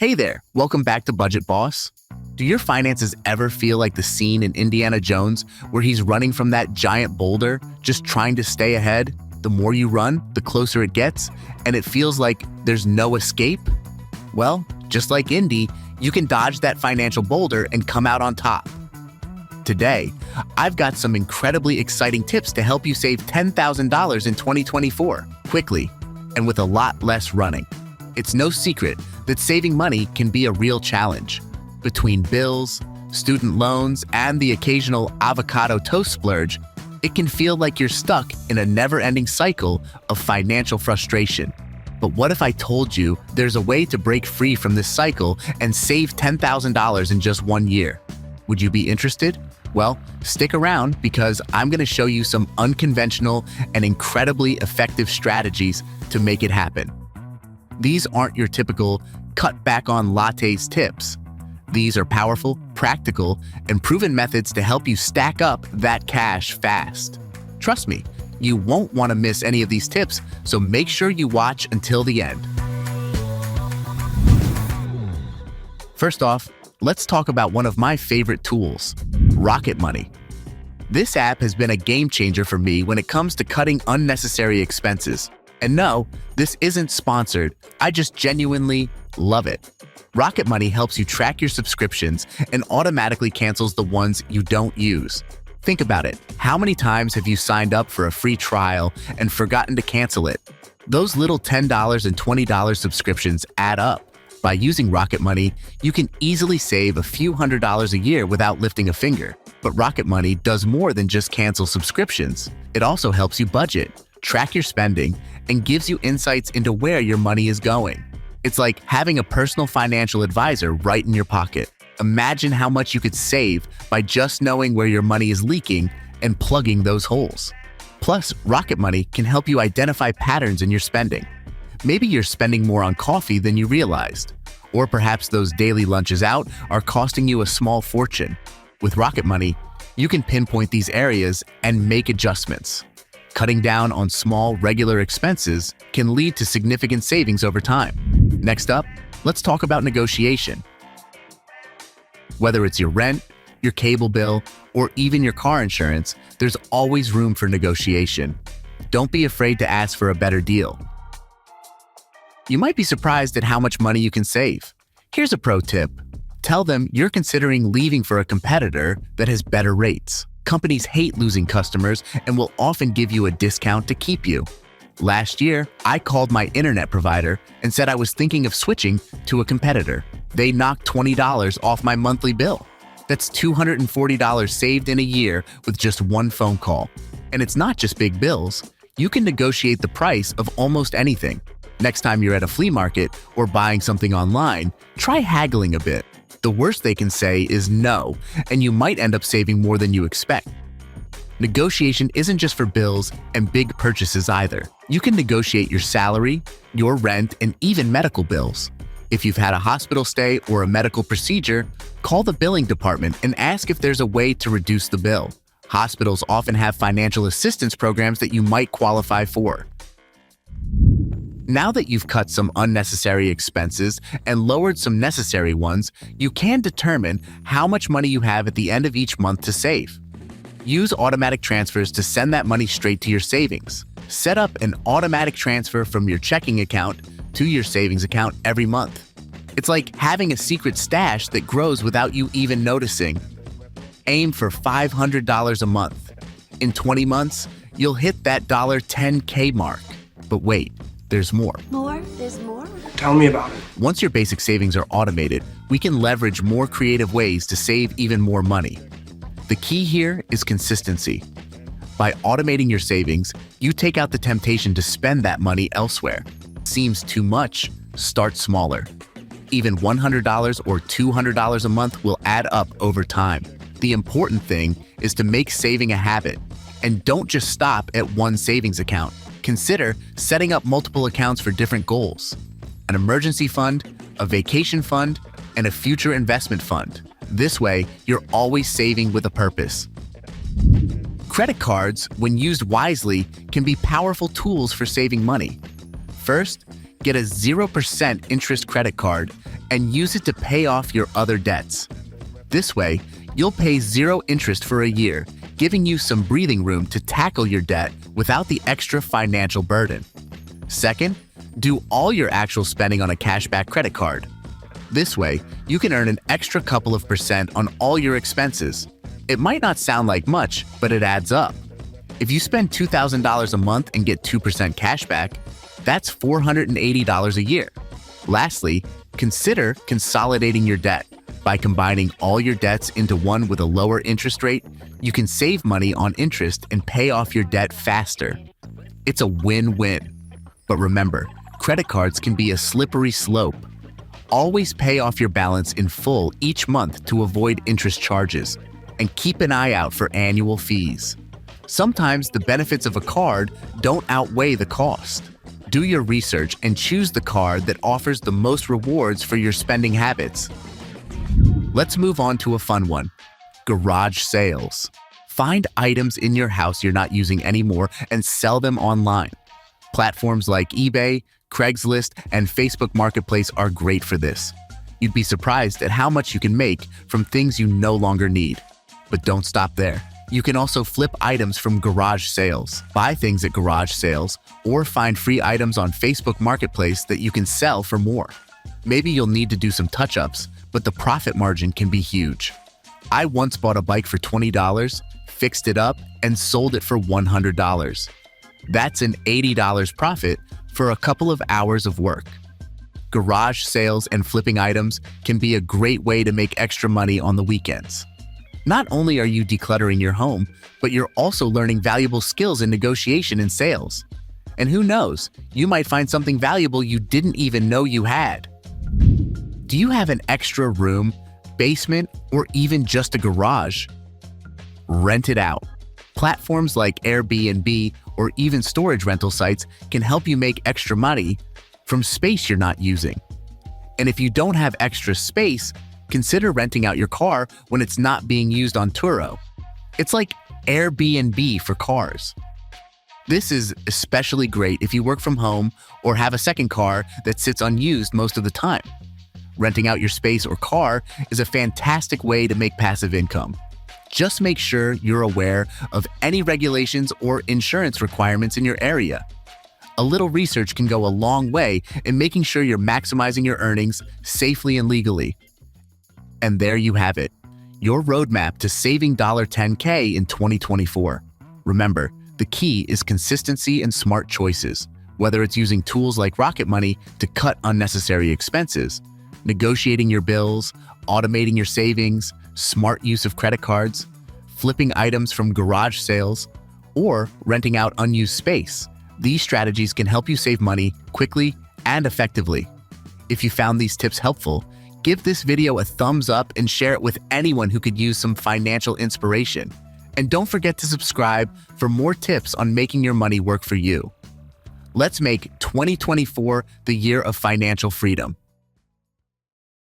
Hey there, welcome back to Budget Boss. Do your finances ever feel like the scene in Indiana Jones where he's running from that giant boulder, just trying to stay ahead? The more you run, the closer it gets, and it feels like there's no escape? Well, just like Indy, you can dodge that financial boulder and come out on top. Today, I've got some incredibly exciting tips to help you save $10,000 in 2024, quickly, and with a lot less running. It's no secret that saving money can be a real challenge. Between bills, student loans, and the occasional avocado toast splurge, it can feel like you're stuck in a never-ending cycle of financial frustration. But what if I told you there's a way to break free from this cycle and save $10,000 in just 1 year? Would you be interested? Well, stick around because I'm going to show you some unconventional and incredibly effective strategies to make it happen. These aren't your typical cut back on lattes tips. These are powerful, practical, and proven methods to help you stack up that cash fast. Trust me, you won't want to miss any of these tips, so make sure you watch until the end. First off, let's talk about one of my favorite tools, Rocket Money. This app has been a game changer for me when it comes to cutting unnecessary expenses. And no, this isn't sponsored. I just genuinely love it. Rocket Money helps you track your subscriptions and automatically cancels the ones you don't use. Think about it. How many times have you signed up for a free trial and forgotten to cancel it? Those little $10 and $20 subscriptions add up. By using Rocket Money, you can easily save a few $100s a year without lifting a finger. But Rocket Money does more than just cancel subscriptions. It also helps you budget, track your spending, and gives you insights into where your money is going. It's like having a personal financial advisor right in your pocket. Imagine how much you could save by just knowing where your money is leaking and plugging those holes. Plus, Rocket Money can help you identify patterns in your spending. Maybe you're spending more on coffee than you realized, or perhaps those daily lunches out are costing you a small fortune. With Rocket Money, you can pinpoint these areas and make adjustments. Cutting down on small, regular expenses can lead to significant savings over time. Next up, let's talk about negotiation. Whether it's your rent, your cable bill, or even your car insurance, there's always room for negotiation. Don't be afraid to ask for a better deal. You might be surprised at how much money you can save. Here's a pro tip. Tell them you're considering leaving for a competitor that has better rates. Companies hate losing customers and will often give you a discount to keep you. Last year, I called my internet provider and said I was thinking of switching to a competitor. They knocked $20 off my monthly bill. That's $240 saved in a year with just one phone call. And it's not just big bills. You can negotiate the price of almost anything. Next time you're at a flea market or buying something online, try haggling a bit. The worst they can say is no, and you might end up saving more than you expect. Negotiation isn't just for bills and big purchases either. You can negotiate your salary, your rent, and even medical bills. If you've had a hospital stay or a medical procedure, call the billing department and ask if there's a way to reduce the bill. Hospitals often have financial assistance programs that you might qualify for. Now that you've cut some unnecessary expenses and lowered some necessary ones, you can determine how much money you have at the end of each month to save. Use automatic transfers to send that money straight to your savings. Set up an automatic transfer from your checking account to your savings account every month. It's like having a secret stash that grows without you even noticing. Aim for $500 a month. In 20 months, you'll hit that $10K mark. But wait. There's more. There's more? Tell me about it. Once your basic savings are automated, we can leverage more creative ways to save even more money. The key here is consistency. By automating your savings, you take out the temptation to spend that money elsewhere. Seems too much? Start smaller. Even $100 or $200 a month will add up over time. The important thing is to make saving a habit. And don't just stop at one savings account. Consider setting up multiple accounts for different goals. An emergency fund, a vacation fund, and a future investment fund. This way, you're always saving with a purpose. Credit cards, when used wisely, can be powerful tools for saving money. First, get a 0% interest credit card and use it to pay off your other debts. This way, you'll pay 0 interest for a year, giving you some breathing room to tackle your debt without the extra financial burden. Second, do all your actual spending on a cashback credit card. This way, you can earn an extra couple of % on all your expenses. It might not sound like much, but it adds up. If you spend $2,000 a month and get 2% cashback, that's $480 a year. Lastly, consider consolidating your debt. By combining all your debts into one with a lower interest rate, you can save money on interest and pay off your debt faster. It's a win-win. But remember, credit cards can be a slippery slope. Always pay off your balance in full each month to avoid interest charges, and keep an eye out for annual fees. Sometimes the benefits of a card don't outweigh the cost. Do your research and choose the card that offers the most rewards for your spending habits. Let's move on to a fun one: garage sales. Find items in your house you're not using anymore and sell them online. Platforms like eBay, Craigslist, and Facebook Marketplace are great for this. You'd be surprised at how much you can make from things you no longer need. But don't stop there. You can also flip items from garage sales, buy things at garage sales, or find free items on Facebook Marketplace that you can sell for more. Maybe you'll need to do some touch-ups, but the profit margin can be huge. I once bought a bike for $20, fixed it up, and sold it for $100. That's an $80 profit for a couple of hours of work. Garage sales and flipping items can be a great way to make extra money on the weekends. Not only are you decluttering your home, but you're also learning valuable skills in negotiation and sales. And who knows, you might find something valuable you didn't even know you had. Do you have an extra room, basement, or even just a garage? Rent it out. Platforms like Airbnb or even storage rental sites can help you make extra money from space you're not using. And if you don't have extra space, consider renting out your car when it's not being used on Turo. It's like Airbnb for cars. This is especially great if you work from home or have a second car that sits unused most of the time. Renting out your space or car is a fantastic way to make passive income. Just make sure you're aware of any regulations or insurance requirements in your area. A little research can go a long way in making sure you're maximizing your earnings safely and legally. And there you have it, your roadmap to saving $10K in 2024. Remember, the key is consistency and smart choices, whether it's using tools like Rocket Money to cut unnecessary expenses, negotiating your bills, automating your savings, smart use of credit cards, flipping items from garage sales, or renting out unused space. These strategies can help you save money quickly and effectively. If you found these tips helpful, give this video a thumbs up and share it with anyone who could use some financial inspiration. And don't forget to subscribe for more tips on making your money work for you. Let's make 2024 the year of financial freedom.